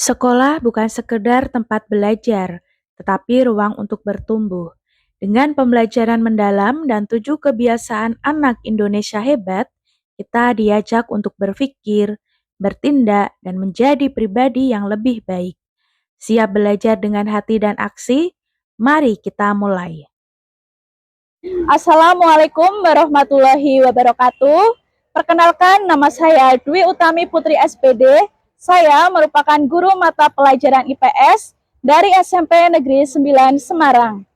Sekolah bukan sekedar tempat belajar, tetapi ruang untuk bertumbuh. Dengan pembelajaran mendalam dan 7 kebiasaan anak Indonesia hebat, kita diajak untuk berpikir, bertindak, dan menjadi pribadi yang lebih baik. Siap belajar dengan hati dan aksi? Mari kita mulai. Assalamualaikum warahmatullahi wabarakatuh. Perkenalkan, nama saya Dwi Utami Putri SPD. Saya merupakan guru mata pelajaran IPS dari SMP Negeri 9 Semarang.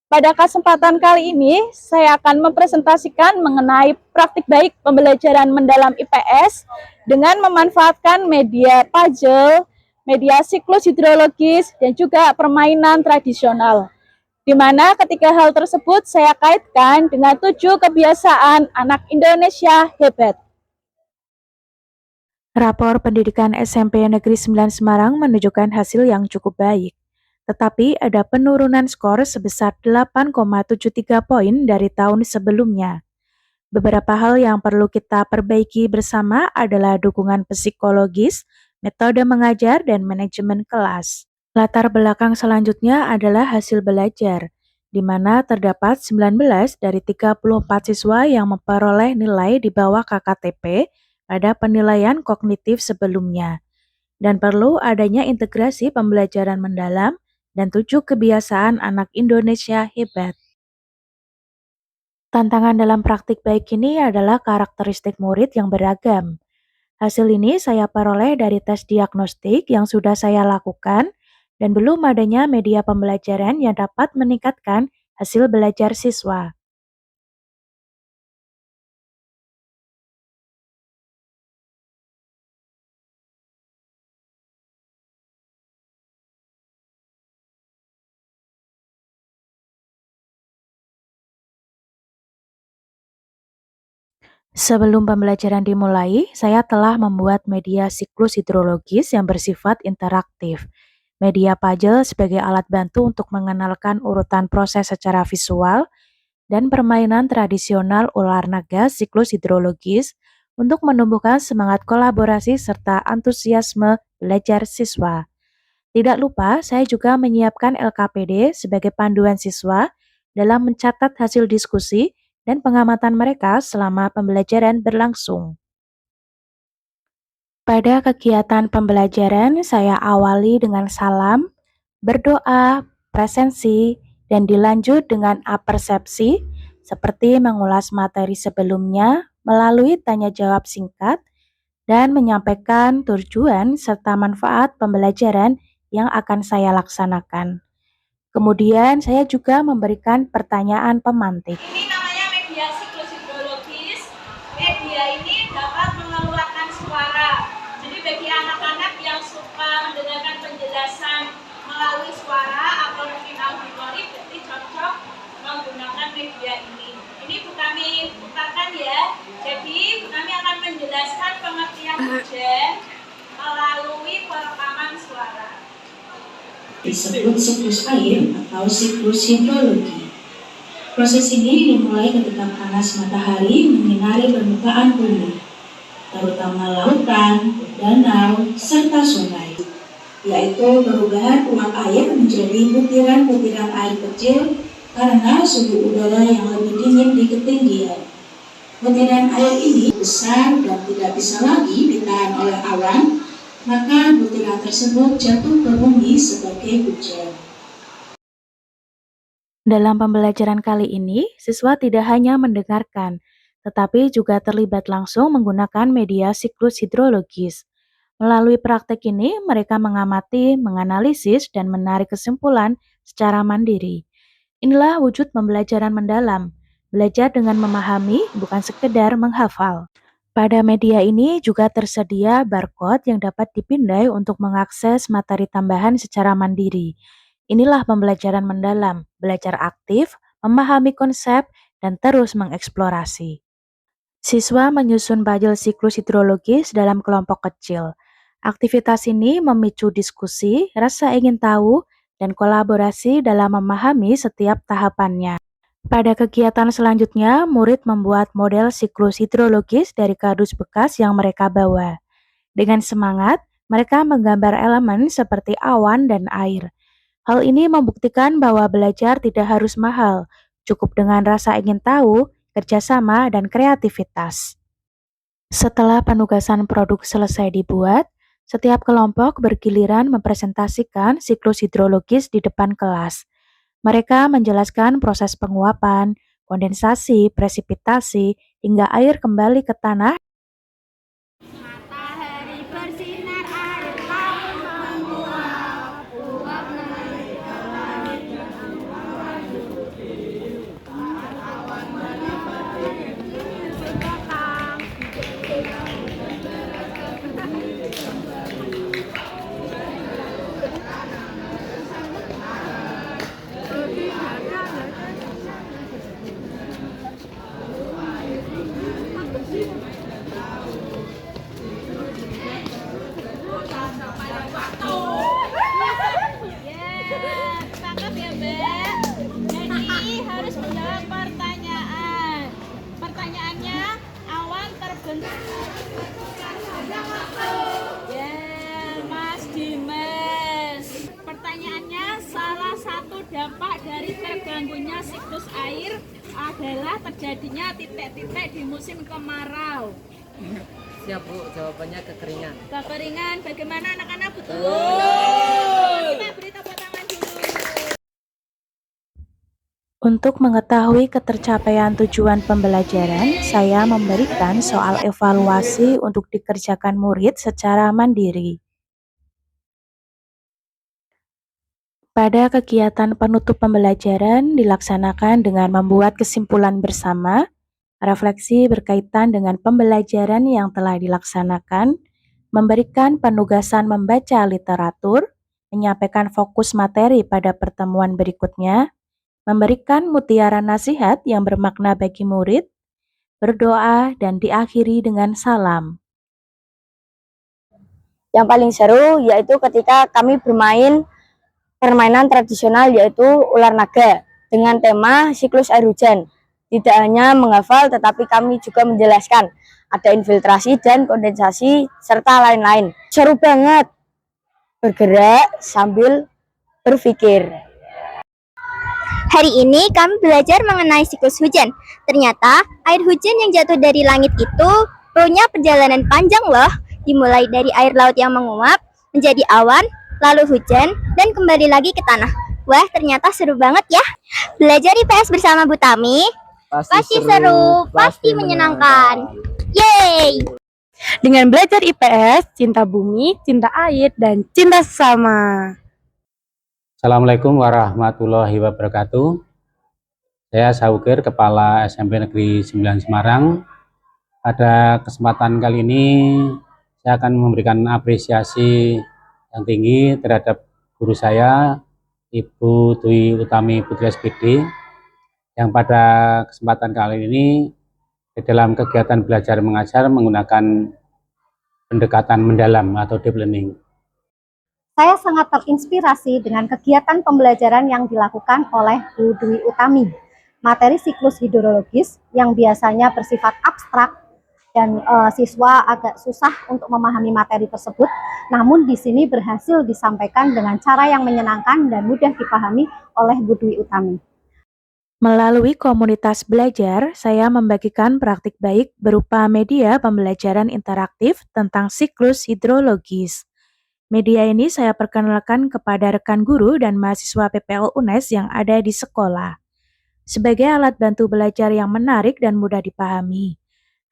Pada kesempatan kali ini, saya akan mempresentasikan mengenai praktik baik pembelajaran mendalam IPS dengan memanfaatkan media puzzle, media siklus hidrologis, dan juga permainan tradisional. Di mana ketika hal tersebut saya kaitkan dengan 7 kebiasaan anak Indonesia hebat. Rapor pendidikan SMP Negeri 9 Semarang menunjukkan hasil yang cukup baik. Tetapi ada penurunan skor sebesar 8,73 poin dari tahun sebelumnya. Beberapa hal yang perlu kita perbaiki bersama adalah dukungan psikologis, metode mengajar, dan manajemen kelas. Latar belakang selanjutnya adalah hasil belajar, di mana terdapat 19 dari 34 siswa yang memperoleh nilai di bawah KKTP pada penilaian kognitif sebelumnya, dan perlu adanya integrasi pembelajaran mendalam dan 7 kebiasaan anak Indonesia hebat. Tantangan dalam praktik baik ini adalah karakteristik murid yang beragam. Hasil ini saya peroleh dari tes diagnostik yang sudah saya lakukan dan belum adanya media pembelajaran yang dapat meningkatkan hasil belajar siswa. Sebelum pembelajaran dimulai, saya telah membuat media siklus hidrologis yang bersifat interaktif. Media puzzle sebagai alat bantu untuk mengenalkan urutan proses secara visual, dan permainan tradisional olahraga siklus hidrologis untuk menumbuhkan semangat kolaborasi serta antusiasme belajar siswa. Tidak lupa, saya juga menyiapkan LKPD sebagai panduan siswa dalam mencatat hasil diskusi dan pengamatan mereka selama pembelajaran berlangsung. Pada kegiatan pembelajaran, saya awali dengan salam, berdoa, presensi, dan dilanjut dengan apersepsi, seperti mengulas materi sebelumnya melalui tanya jawab singkat dan menyampaikan tujuan serta manfaat pembelajaran yang akan saya laksanakan. Kemudian saya juga memberikan pertanyaan pemantik. Ini namanya media siklus hidrologis. Media ini dapat mengeluarkan suara. Jadi bagi anak-anak yang suka mendengarkan penjelasan melalui suara atau mungkin auditori, berarti cocok menggunakan media ini. Ini Bu kami putarkan ya. Jadi Bu kami akan menjelaskan pengertian hujan melalui perekaman suara. Disebut siklus air atau siklus hidrologi. Proses ini dimulai ketika panas matahari menyinari permukaan bumi, terutama lautan, danau, serta sungai, yaitu perubahan uap air menjadi butiran-butiran air kecil karena suhu udara yang lebih dingin di ketinggian. Butiran air ini besar dan tidak bisa lagi ditahan oleh awan, maka butiran tersebut jatuh ke bumi sebagai hujan. Dalam pembelajaran kali ini, siswa tidak hanya mendengarkan, tetapi juga terlibat langsung menggunakan media siklus hidrologis. Melalui praktek ini, mereka mengamati, menganalisis, dan menarik kesimpulan secara mandiri. Inilah wujud pembelajaran mendalam, belajar dengan memahami, bukan sekedar menghafal. Pada media ini juga tersedia barcode yang dapat dipindai untuk mengakses materi tambahan secara mandiri. Inilah pembelajaran mendalam, belajar aktif, memahami konsep, dan terus mengeksplorasi. Siswa menyusun puzzle siklus hidrologis dalam kelompok kecil. Aktivitas ini memicu diskusi, rasa ingin tahu, dan kolaborasi dalam memahami setiap tahapannya. Pada kegiatan selanjutnya, murid membuat model siklus hidrologis dari kardus bekas yang mereka bawa. Dengan semangat, Mereka menggambar elemen seperti awan dan air. Hal ini membuktikan bahwa belajar tidak harus mahal, cukup dengan rasa ingin tahu, kerjasama, dan kreativitas. Setelah penugasan produk selesai dibuat, setiap kelompok bergiliran mempresentasikan siklus hidrologis di depan kelas. Mereka menjelaskan proses penguapan, kondensasi, presipitasi, hingga air kembali ke tanah. Matahari bersinar, air laut menguap, uap naik ke langit dan awan putih. Awan menyebabkan datang. Tangkap ya, Mbak. Jadi harus menjawab pertanyaan. Pertanyaannya, awan terbentuk. Ya, Mas Dimas. Pertanyaannya, salah satu dampak dari terganggunya siklus air adalah terjadinya titik-titik di musim kemarau. Siap Bu, jawabannya kekeringan. Kekeringan, bagaimana anak-anak, betul? Kita beri tepuk tangan dulu. Untuk mengetahui ketercapaian tujuan pembelajaran, saya memberikan soal evaluasi untuk dikerjakan murid secara mandiri. Pada kegiatan penutup pembelajaran dilaksanakan dengan membuat kesimpulan bersama, refleksi berkaitan dengan pembelajaran yang telah dilaksanakan, memberikan penugasan membaca literatur, menyampaikan fokus materi pada pertemuan berikutnya, memberikan mutiara nasihat yang bermakna bagi murid, berdoa, dan diakhiri dengan salam. Yang paling seru yaitu ketika kami bermain permainan tradisional yaitu ular naga dengan tema siklus air hujan. Tidak hanya menghafal tetapi kami juga menjelaskan ada infiltrasi dan kondensasi serta lain-lain. Seru banget bergerak sambil berpikir. Hari ini kami belajar mengenai siklus hujan. Ternyata air hujan yang jatuh dari langit itu punya perjalanan panjang loh. Dimulai dari air laut yang menguap, menjadi awan, lalu hujan, dan kembali lagi ke tanah. Wah, ternyata seru banget ya. Belajar IPS bersama Bu Tami pasti seru, pasti menyenangkan. Yeay! Dengan belajar IPS, cinta bumi, cinta air, dan cinta sesama. Assalamualaikum warahmatullahi wabarakatuh. Saya Saukir, Kepala SMP Negeri 9 Semarang. Pada kesempatan kali ini, saya akan memberikan apresiasi yang tinggi terhadap guru saya, Ibu Dwi Utami Putri SPD, yang pada kesempatan kali ini di dalam kegiatan belajar mengajar menggunakan pendekatan mendalam atau deep learning. Saya sangat terinspirasi dengan kegiatan pembelajaran yang dilakukan oleh Bu Dwi Utami. Materi siklus hidrologis yang biasanya bersifat abstrak dan siswa agak susah untuk memahami materi tersebut, namun di sini berhasil disampaikan dengan cara yang menyenangkan dan mudah dipahami oleh Bu Dwi Utami. Melalui komunitas belajar, saya membagikan praktik baik berupa media pembelajaran interaktif tentang siklus hidrologis. Media ini saya perkenalkan kepada rekan guru dan mahasiswa PPL UNES yang ada di sekolah, sebagai alat bantu belajar yang menarik dan mudah dipahami.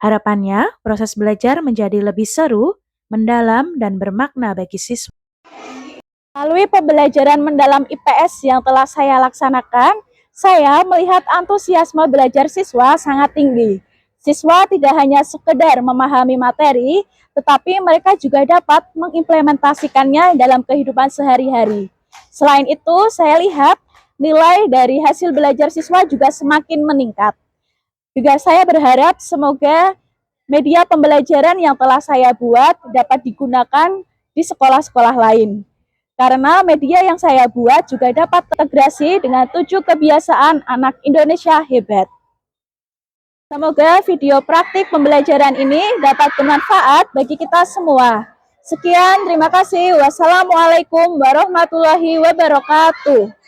Harapannya, proses belajar menjadi lebih seru, mendalam, dan bermakna bagi siswa. Melalui pembelajaran mendalam IPS yang telah saya laksanakan, saya melihat antusiasme belajar siswa sangat tinggi. Siswa tidak hanya sekedar memahami materi, tetapi mereka juga dapat mengimplementasikannya dalam kehidupan sehari-hari. Selain itu, saya lihat nilai dari hasil belajar siswa juga semakin meningkat. Juga saya berharap semoga media pembelajaran yang telah saya buat dapat digunakan di sekolah-sekolah lain. Karena media yang saya buat juga dapat terintegrasi dengan 7 kebiasaan anak Indonesia hebat. Semoga video praktik pembelajaran ini dapat bermanfaat bagi kita semua. Sekian, terima kasih. Wassalamualaikum warahmatullahi wabarakatuh.